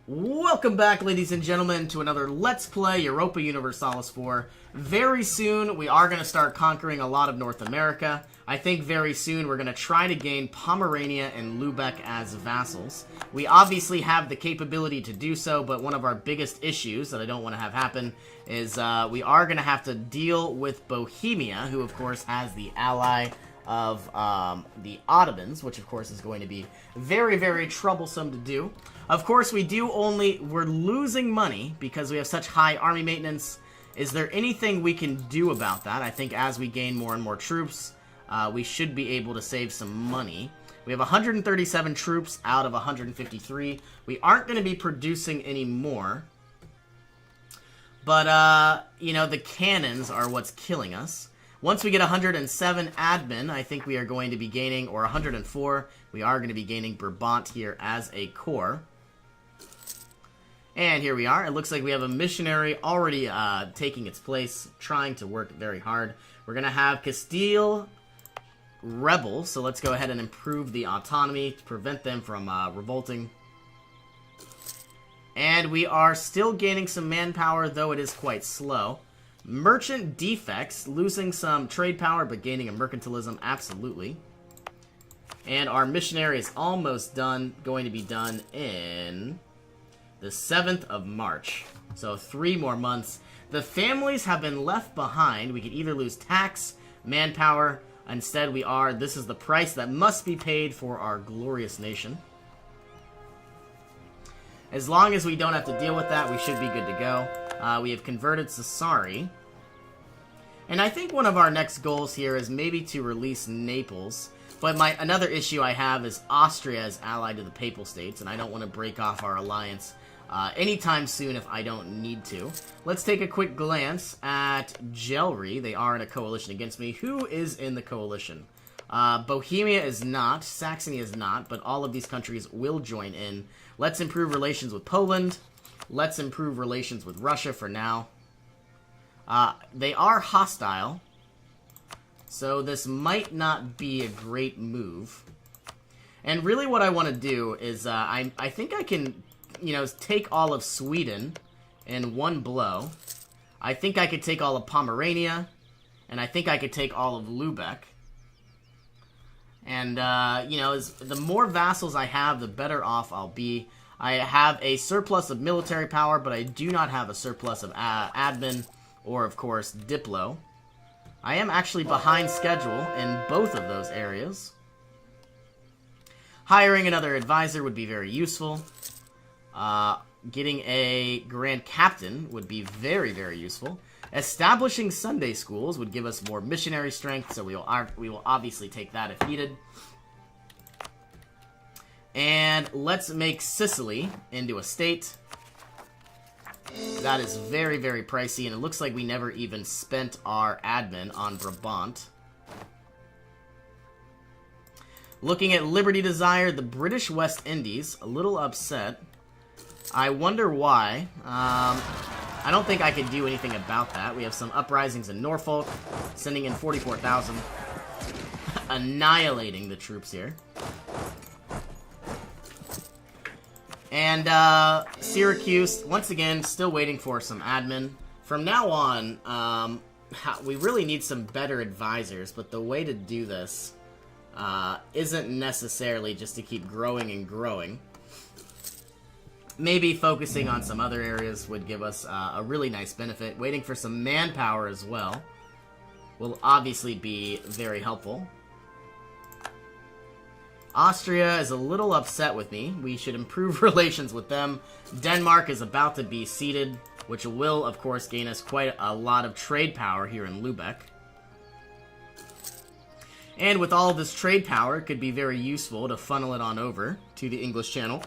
Welcome back, ladies and gentlemen, to another Let's Play Europa Universalis 4. Very soon, we are going to start conquering a lot of North America. I think very soon we're going to try to gain Pomerania and Lubeck as vassals. We obviously have the capability to do so, but one of our biggest issues that I don't want to have happen is we are going to have to deal with Bohemia, who of course has the ally of the Ottomans, which of course is going to be very, very troublesome to do. Of course, we're losing money because we have such high army maintenance. Is there anything we can do about that? I think as we gain more and more troops, we should be able to save some money. We have 137 troops out of 153. We aren't going to be producing any more. But, you know, the cannons are what's killing us. Once we get 107 admin, I think we are going to be gaining, or 104, we are going to be gaining Brabant here as a core. And here we are. It looks like we have a missionary already taking its place, trying to work very hard. We're going to have Castile rebel, so let's go ahead and improve the autonomy to prevent them from revolting. And we are still gaining some manpower, though it is quite slow. Merchant defects, losing some trade power, but gaining a mercantilism, absolutely. And our missionary is almost done, going to be done in the 7th of March. So 3 more months. The families have been left behind. We could either lose tax, manpower. Instead, this is the price that must be paid for our glorious nation. As long as we don't have to deal with that, we should be good to go. We have converted Sassari. And I think one of our next goals here is maybe to release Naples. But another issue I have is Austria is allied to the Papal States, and I don't want to break off our alliance anytime soon if I don't need to. Let's take a quick glance at Gelry. They are in a coalition against me. Who is in the coalition? Bohemia is not, Saxony is not, but all of these countries will join in. Let's improve relations with Poland. Let's improve relations with Russia for now. They are hostile, so this might not be a great move. And really what I want to do is, I think I can, you know, take all of Sweden in one blow. I think I could take all of Pomerania, and I think I could take all of Lubeck. And, you know, the more vassals I have, the better off I'll be. I have a surplus of military power, but I do not have a surplus of admin or, of course, Diplo. I am actually behind schedule in both of those areas. Hiring another advisor would be very useful. Getting a Grand Captain would be very, very useful. Establishing Sunday schools would give us more missionary strength, so we will obviously take that if needed. And let's make Sicily into a state. That is very, very pricey, and it looks like we never even spent our admin on Brabant. Looking at Liberty Desire, the British West Indies, a little upset. I wonder why. I don't think I could do anything about that. We have some uprisings in Norfolk, sending in 44,000. Annihilating the troops here. And Syracuse, once again, still waiting for some admin. From now on, we really need some better advisors, but the way to do this isn't necessarily just to keep growing and growing. Maybe focusing on some other areas would give us a really nice benefit. Waiting for some manpower as well will obviously be very helpful. Austria is a little upset with me. We should improve relations with them. Denmark is about to be ceded, which will, of course, gain us quite a lot of trade power here in Lubeck. And with all of this trade power, it could be very useful to funnel it on over to the English Channel.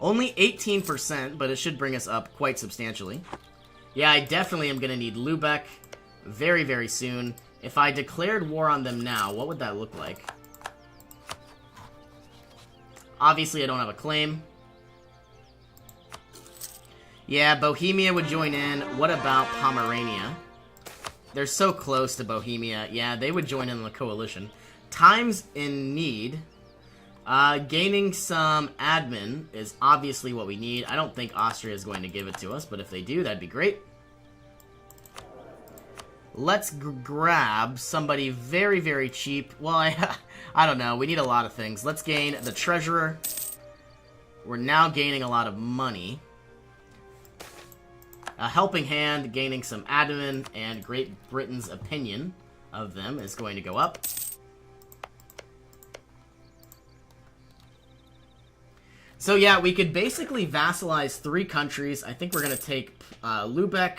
Only 18%, but it should bring us up quite substantially. Yeah, I definitely am going to need Lubeck very, very soon. If I declared war on them now, what would that look like? Obviously, I don't have a claim. Yeah, Bohemia would join in. What about Pomerania? They're so close to Bohemia. Yeah, they would join in the coalition. Times in need. Gaining some admin is obviously what we need. I don't think Austria is going to give it to us, but if they do, that'd be great. Let's grab somebody very, very cheap. Well, I don't know. We need a lot of things. Let's gain the treasurer. We're now gaining a lot of money. A helping hand, gaining some admin, and Great Britain's opinion of them is going to go up. So yeah, we could basically vassalize 3 countries. I think we're going to take Lubeck,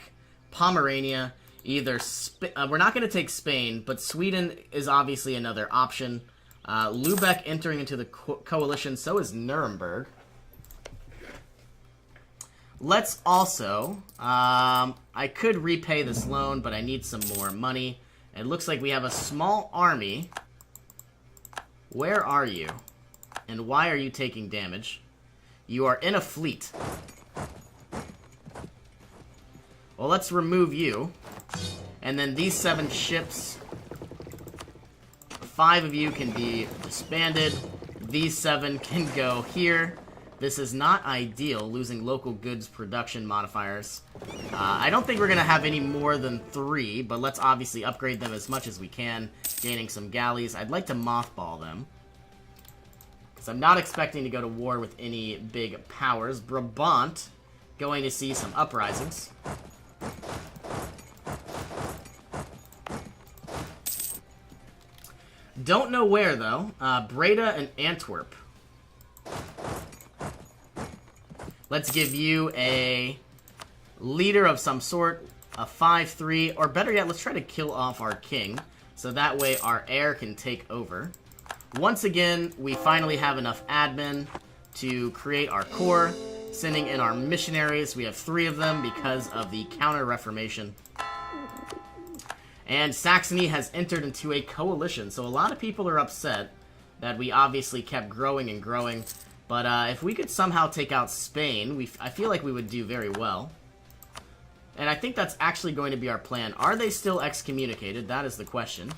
Pomerania, we're not going to take Spain, but Sweden is obviously another option. Lubeck entering into the coalition, so is Nuremberg. Let's also, I could repay this loan, but I need some more money. It looks like we have a small army. Where are you? And why are you taking damage? You are in a fleet. Well, let's remove you. And then these 7 ships, 5 of you can be disbanded. These 7 can go here. This is not ideal, losing local goods production modifiers. I don't think we're going to have any more than 3, but let's obviously upgrade them as much as we can, gaining some galleys. I'd like to mothball them, because I'm not expecting to go to war with any big powers. Brabant, going to see some uprisings. Don't know where, though. Breda and Antwerp. Let's give you a leader of some sort, a 5-3, or better yet, let's try to kill off our king, so that way our heir can take over. Once again, we finally have enough admin to create our corps, sending in our missionaries. We have 3 of them because of the Counter-Reformation. And Saxony has entered into a coalition, so a lot of people are upset that we obviously kept growing and growing. But if we could somehow take out Spain, I feel like we would do very well. And I think that's actually going to be our plan. Are they still excommunicated? That is the question.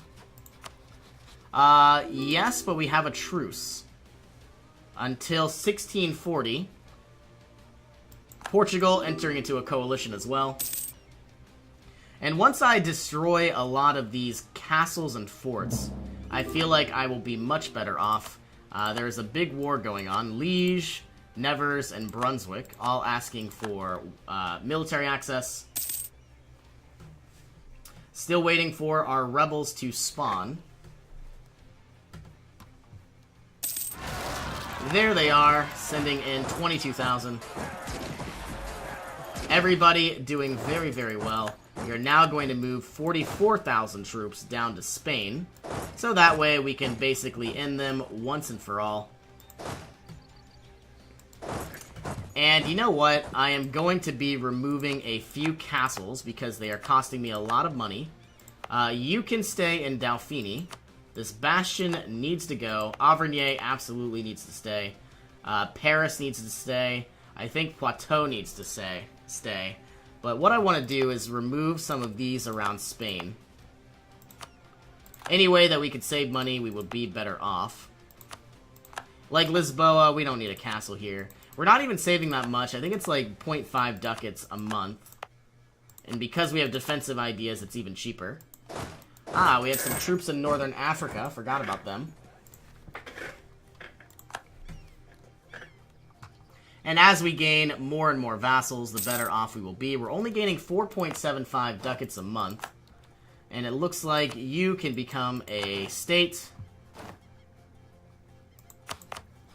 Yes, but we have a truce. Until 1640. Portugal entering into a coalition as well. And once I destroy a lot of these castles and forts, I feel like I will be much better off. There is a big war going on. Liege, Nevers, and Brunswick, all asking for military access. Still waiting for our rebels to spawn. There they are, sending in 22,000. Everybody doing very, very well. We are now going to move 44,000 troops down to Spain, so that way we can basically end them once and for all. And you know what? I am going to be removing a few castles because they are costing me a lot of money. You can stay in Dauphiny. This bastion needs to go. Auvergne absolutely needs to stay. Paris needs to stay. I think Poitou needs to stay. But what I want to do is remove some of these around Spain. Any way that we could save money, we would be better off. Like Lisboa, we don't need a castle here. We're not even saving that much. I think it's like 0.5 ducats a month. And because we have defensive ideas, it's even cheaper. Ah, we have some troops in Northern Africa. Forgot about them. And as we gain more and more vassals, the better off we will be. We're only gaining 4.75 ducats a month. And it looks like you can become a state.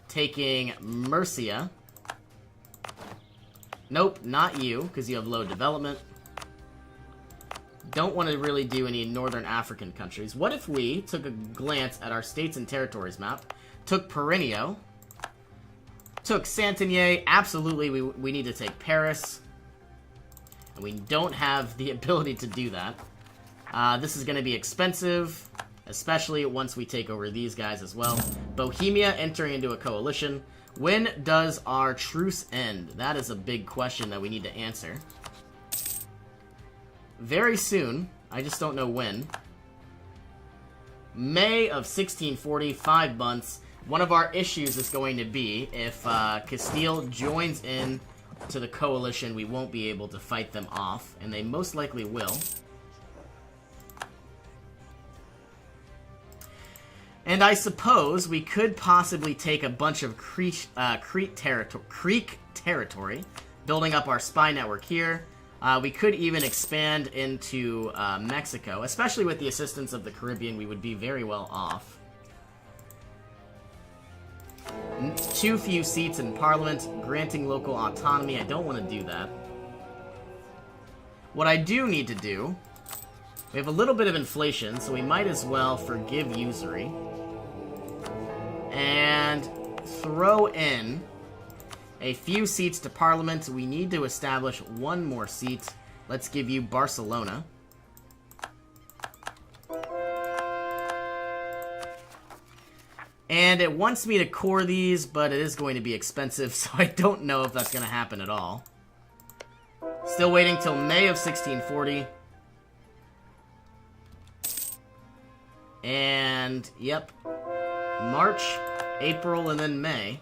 Taking Mercia. Nope, not you, because you have low development. Don't want to really do any Northern African countries. What if we took a glance at our states and territories map, took Perenio, took Santinier, absolutely we need to take Paris, and we don't have the ability to do that. This is going to be expensive, especially once we take over these guys as well. Bohemia entering into a coalition. When does our truce end? That is a big question that we need to answer. Very soon. I just don't know when. May of 1640, 5 months. one of our issues is going to be if Castile joins in to the coalition, we won't be able to fight them off, and they most likely will. And I suppose we could possibly take a bunch of Creek territory, building up our spy network here. We could even expand into Mexico, especially with the assistance of the Caribbean. We would be very well off. Too few seats in Parliament, granting local autonomy. I don't want to do that. What I do need to do, we have a little bit of inflation, so we might as well forgive usury. And throw in a few seats to Parliament. We need to establish one more seat. Let's give you Barcelona. And it wants me to core these, but it is going to be expensive, so I don't know if that's going to happen at all. Still waiting till May of 1640. And, yep. March, April, and then May.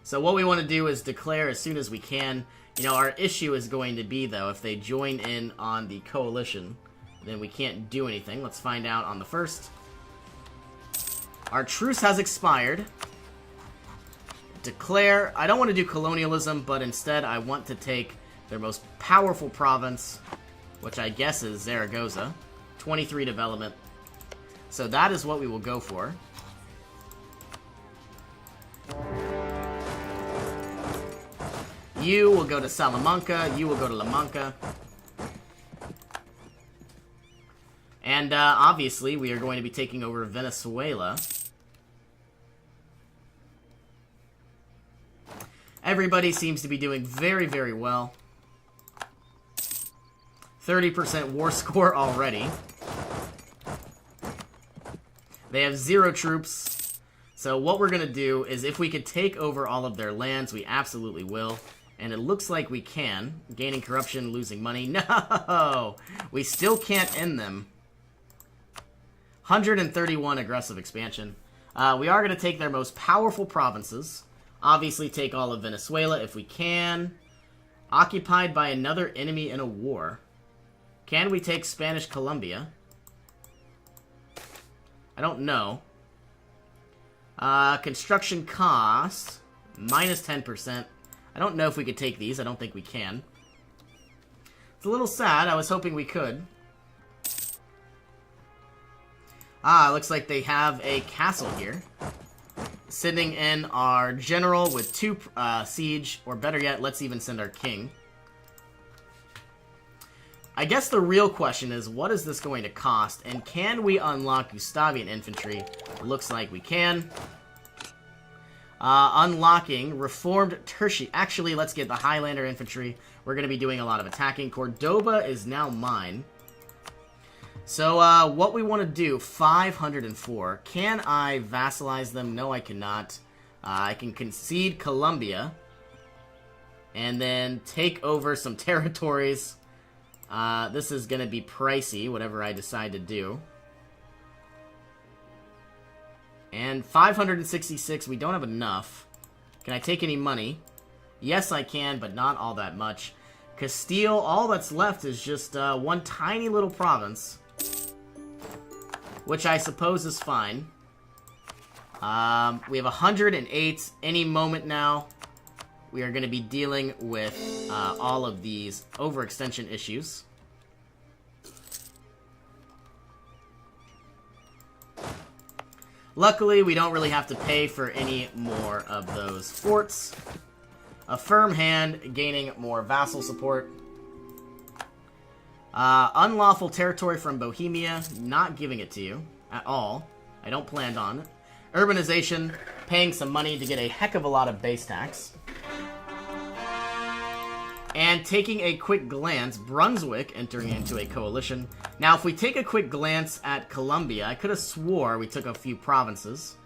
So what we want to do is declare as soon as we can. You know, our issue is going to be, though, if they join in on the coalition, then we can't do anything. Let's find out on the 1st. Our truce has expired. Declare. I don't want to do colonialism, but instead I want to take their most powerful province, which I guess is Zaragoza. 23 development. So that is what we will go for. You will go to Salamanca. You will go to La Manca. And obviously, we are going to be taking over Venezuela. Everybody seems to be doing very, very well. 30% war score already. They have 0 troops. So what we're going to do is if we could take over all of their lands, we absolutely will. And it looks like we can. Gaining corruption, losing money. No! We still can't end them. 131 aggressive expansion. We are going to take their most powerful provinces. Obviously take all of Venezuela if we can. Occupied by another enemy in a war. Can we take Spanish Colombia? I don't know. Construction cost, minus 10%. I don't know if we could take these. I don't think we can. It's a little sad. I was hoping we could. Looks like they have a castle here. Sending in our general with 2 siege, or better yet, let's even send our king. I guess the real question is, what is this going to cost? And can we unlock Gustavian infantry? It looks like we can. Unlocking Reformed Tertiary. Actually, let's get the Highlander infantry. We're going to be doing a lot of attacking. Cordoba is now mine. So, what we want to do, 504. Can I vassalize them? No, I cannot. I can concede Colombia. And then take over some territories. This is going to be pricey, whatever I decide to do. And 566, we don't have enough. Can I take any money? Yes, I can, but not all that much. Castile, all that's left is just one tiny little province. Which I suppose is fine. We have 108 any moment now. We are going to be dealing with all of these overextension issues. Luckily, we don't really have to pay for any more of those forts. A firm hand, gaining more vassal support. Unlawful territory from Bohemia, not giving it to you at all. I don't plan on it. Urbanization, paying some money to get a heck of a lot of base tax. And taking a quick glance, Brunswick entering into a coalition. Now, if we take a quick glance at Colombia, I could have swore we took a few provinces.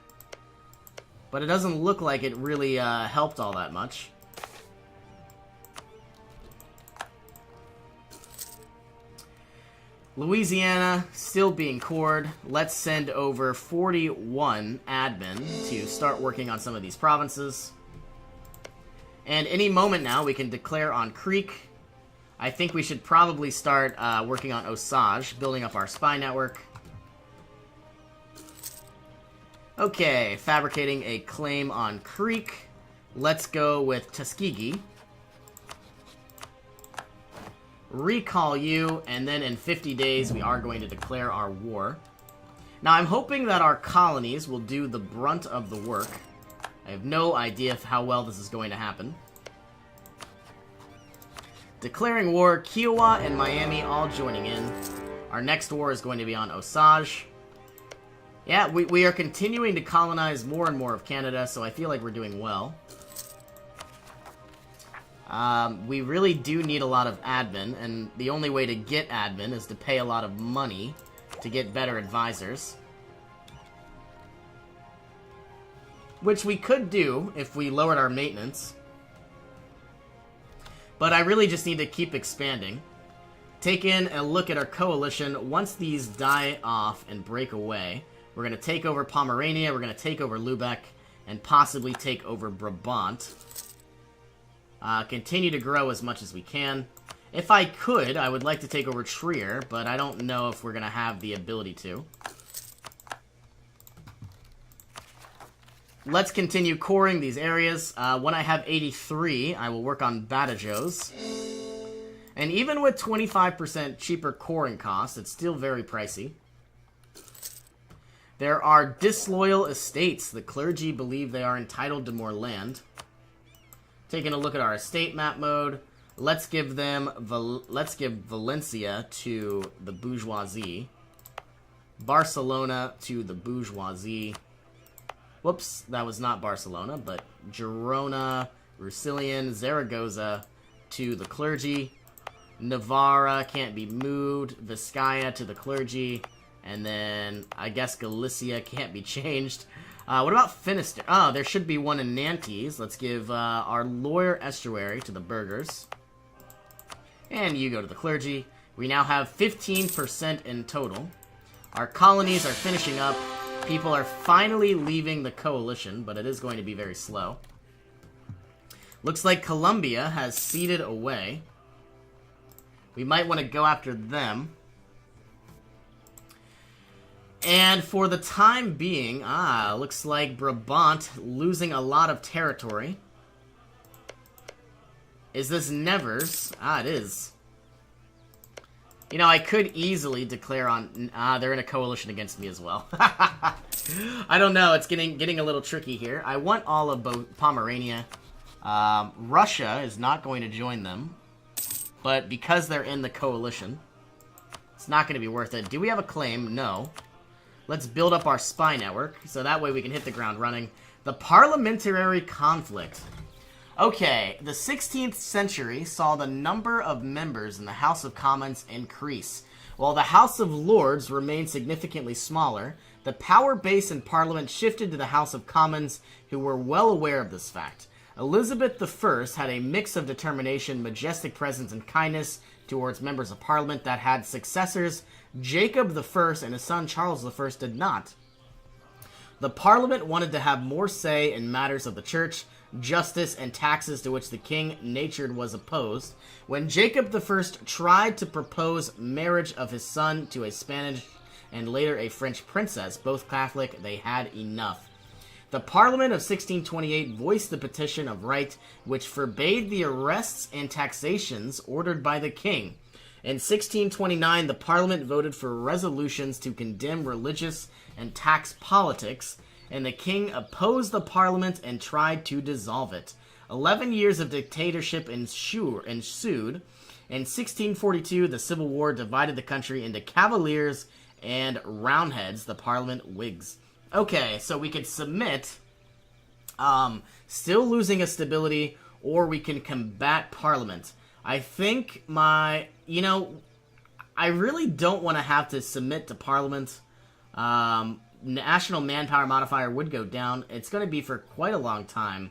But it doesn't look like it really helped all that much. Louisiana, still being cored. Let's send over 41 admin to start working on some of these provinces. And any moment now, we can declare on Creek. I think we should probably start working on Osage, building up our spy network. Okay, fabricating a claim on Creek. Let's go with Tuskegee. Recall you, and then in 50 days we are going to declare our war. Now I'm hoping that our colonies will do the brunt of the work. I have no idea how well this is going to happen. Declaring war, Kiowa and Miami all joining in. Our next war is going to be on Osage. Yeah, we are continuing to colonize more and more of Canada, so I feel like we're doing well. We really do need a lot of admin, and the only way to get admin is to pay a lot of money to get better advisors. Which we could do if we lowered our maintenance. But I really just need to keep expanding. Take in a look at our coalition. Once these die off and break away, we're going to take over Pomerania, we're going to take over Lubeck, and possibly take over Brabant. Continue to grow as much as we can. If I could, I would like to take over Trier, but I don't know if we're going to have the ability to. Let's continue coring these areas. When I have 83, I will work on Badajoz. And even with 25% cheaper coring costs, it's still very pricey. There are disloyal estates. The clergy believe they are entitled to more land. Taking a look at our estate map mode, let's give Valencia to the bourgeoisie, Barcelona to the bourgeoisie. Whoops, that was not Barcelona, but Girona, Roussillon, Zaragoza to the clergy, Navarra can't be moved, Vizcaya to the clergy, and then I guess Galicia can't be changed. What about Finisterre? Oh, there should be one in Nantes. Let's give our Loire Estuary to the burghers. And you go to the clergy. We now have 15% in total. Our colonies are finishing up. People are finally leaving the coalition, but it is going to be very slow. Looks like Colombia has ceded away. We might want to go after them. And for the time being, looks like Brabant losing a lot of territory. Is this Nevers? It is. You know, I could easily declare on... they're in a coalition against me as well. I don't know, it's getting a little tricky here. I want all of Pomerania. Russia is not going to join them. But because they're in the coalition, it's not going to be worth it. Do we have a claim? No. Let's build up our spy network, so that way we can hit the ground running. The parliamentary conflict. Okay, the 16th century saw the number of members in the House of Commons increase. While the House of Lords remained significantly smaller, the power base in Parliament shifted to the House of Commons, who were well aware of this fact. Elizabeth I had a mix of determination, majestic presence, and kindness towards members of Parliament that had successors. Jacob I and his son Charles I did not. The Parliament wanted to have more say in matters of the church, justice, and taxes to which the king natured was opposed. When Jacob I tried to propose marriage of his son to a Spanish and later a French princess, both Catholic, they had enough. The Parliament of 1628 voiced the Petition of Right, which forbade the arrests and taxations ordered by the king. In 1629, the Parliament voted for resolutions to condemn religious and tax politics, and the king opposed the Parliament and tried to dissolve it. 11 years of dictatorship ensued. In 1642, the Civil War divided the country into Cavaliers and Roundheads, the Parliament Whigs. Okay, so we could submit, still losing a stability, or we can combat Parliament. I think I really don't want to have to submit to Parliament. National manpower modifier would go down. It's going to be for quite a long time.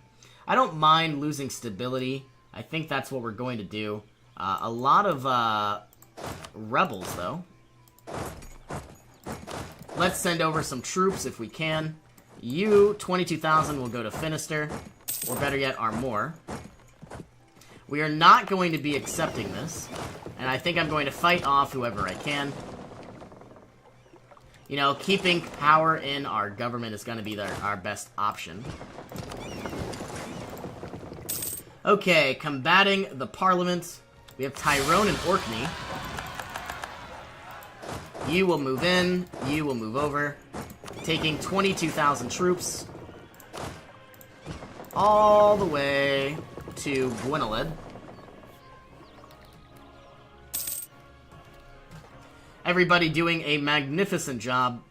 I don't mind losing stability. I think that's what we're going to do. A lot of rebels, though. Let's send over some troops if we can. You, 22,000, will go to Finister. Or better yet, Armor. We are not going to be accepting this. And I think I'm going to fight off whoever I can. You know, keeping power in our government is going to be our best option. Okay, combating the Parliament. We have Tyrone and Orkney. You will move in. You will move over. Taking 22,000 troops. All the way to Gwyneled. Everybody doing a magnificent job.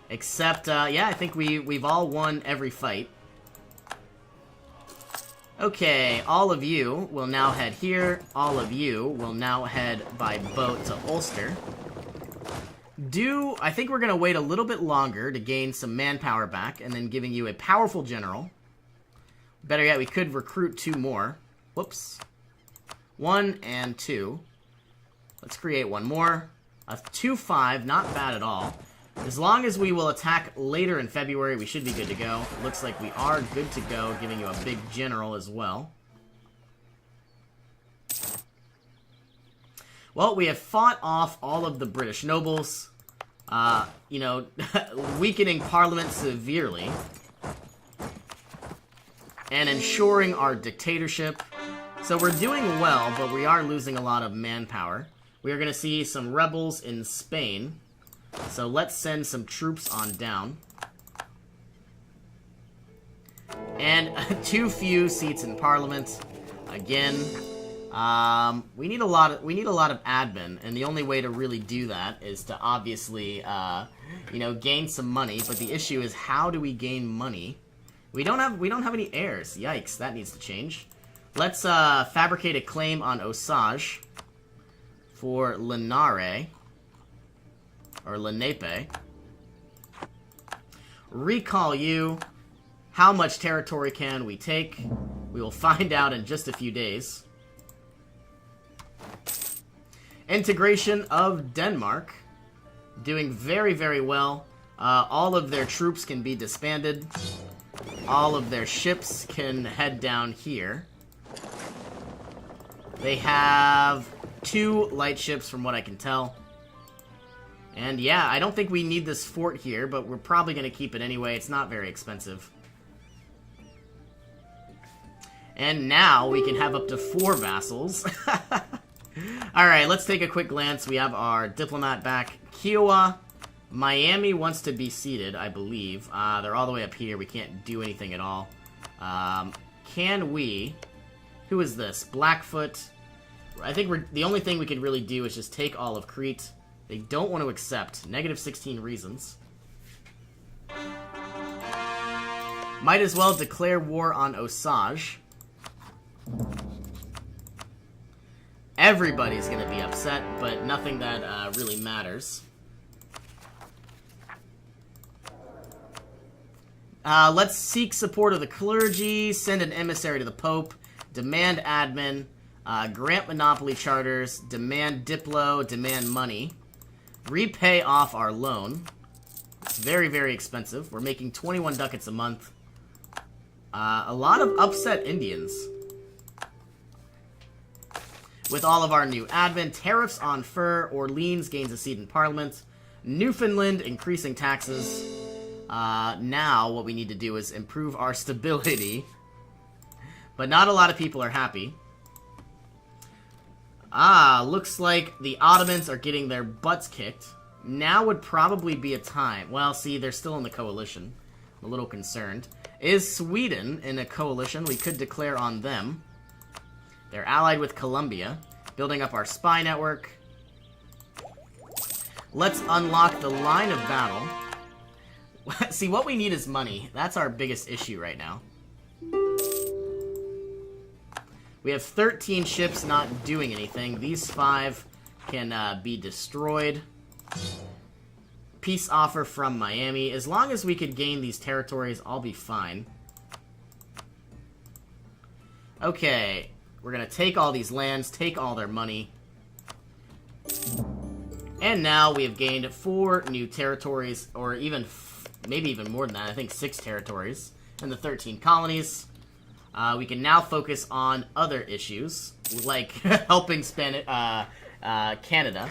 Except, yeah, I think we've all won every fight. Okay, all of you will now head here. All of you will now head by boat to Ulster. I think we're going to wait a little bit longer to gain some manpower back, and then giving you a powerful general. Better yet, we could recruit 2 more. Whoops. 1 and 2. Let's create 1 more. A 2-5, not bad at all. As long as we will attack later in February, we should be good to go. Looks like we are good to go, giving you a big general as well. Well, we have fought off all of the British nobles. You know, weakening Parliament severely. And ensuring our dictatorship. So we're doing well, but we are losing a lot of manpower. We are going to see some rebels in Spain. So let's send some troops on down. And too few seats in Parliament. Again, we need a lot of admin, and the only way to really do that is to obviously, you know, gain some money. But the issue is, how do we gain money? We don't have any heirs. Yikes, that needs to change. Let's fabricate a claim on Osage for Linare. Or Lenape. Recall you. How much territory can we take? We will find out in just a few days. Integration of Denmark. Doing very, very well. All of their troops can be disbanded. All of their ships can head down here. They have 2 light ships from what I can tell. And yeah, I don't think we need this fort here, but we're probably going to keep it anyway. It's not very expensive. And now we can have up to 4 vassals. Alright, let's take a quick glance. We have our diplomat back. Kiowa. Miami wants to be seated, I believe. They're all the way up here. We can't do anything at all. Can we... Who is this? Blackfoot. I think the only thing we can really do is just take all of Crete. They don't want to accept. Negative 16 reasons. Might as well declare war on Osage. Everybody's going to be upset, but nothing that really matters. Let's seek support of the clergy, send an emissary to the Pope, demand admin, grant monopoly charters, demand diplo, demand money. Repay off our loan. It's very, very expensive. We're making 21 ducats a month. A lot of upset Indians. With all of our new admin, tariffs on fur, Orleans gains a seat in Parliament. Newfoundland increasing taxes. Now what we need to do is improve our stability. But not a lot of people are happy. Looks like the Ottomans are getting their butts kicked. Now would probably be a time. Well, see, they're still in the coalition. I'm a little concerned. Is Sweden in a coalition? We could declare on them. They're allied with Colombia. Building up our spy network. Let's unlock the line of battle. See, what we need is money. That's our biggest issue right now. We have 13 ships not doing anything. These 5 can be destroyed. Peace offer from Miami. As long as we could gain these territories, I'll be fine. Okay, we're going to take all these lands, take all their money. And now we have gained 4 new territories, or even, maybe even more than that, I think 6 territories in the 13 colonies. We can now focus on other issues, like helping Canada.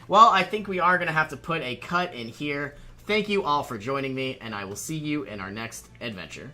Well, I think we are going to have to put a cut in here. Thank you all for joining me, and I will see you in our next adventure.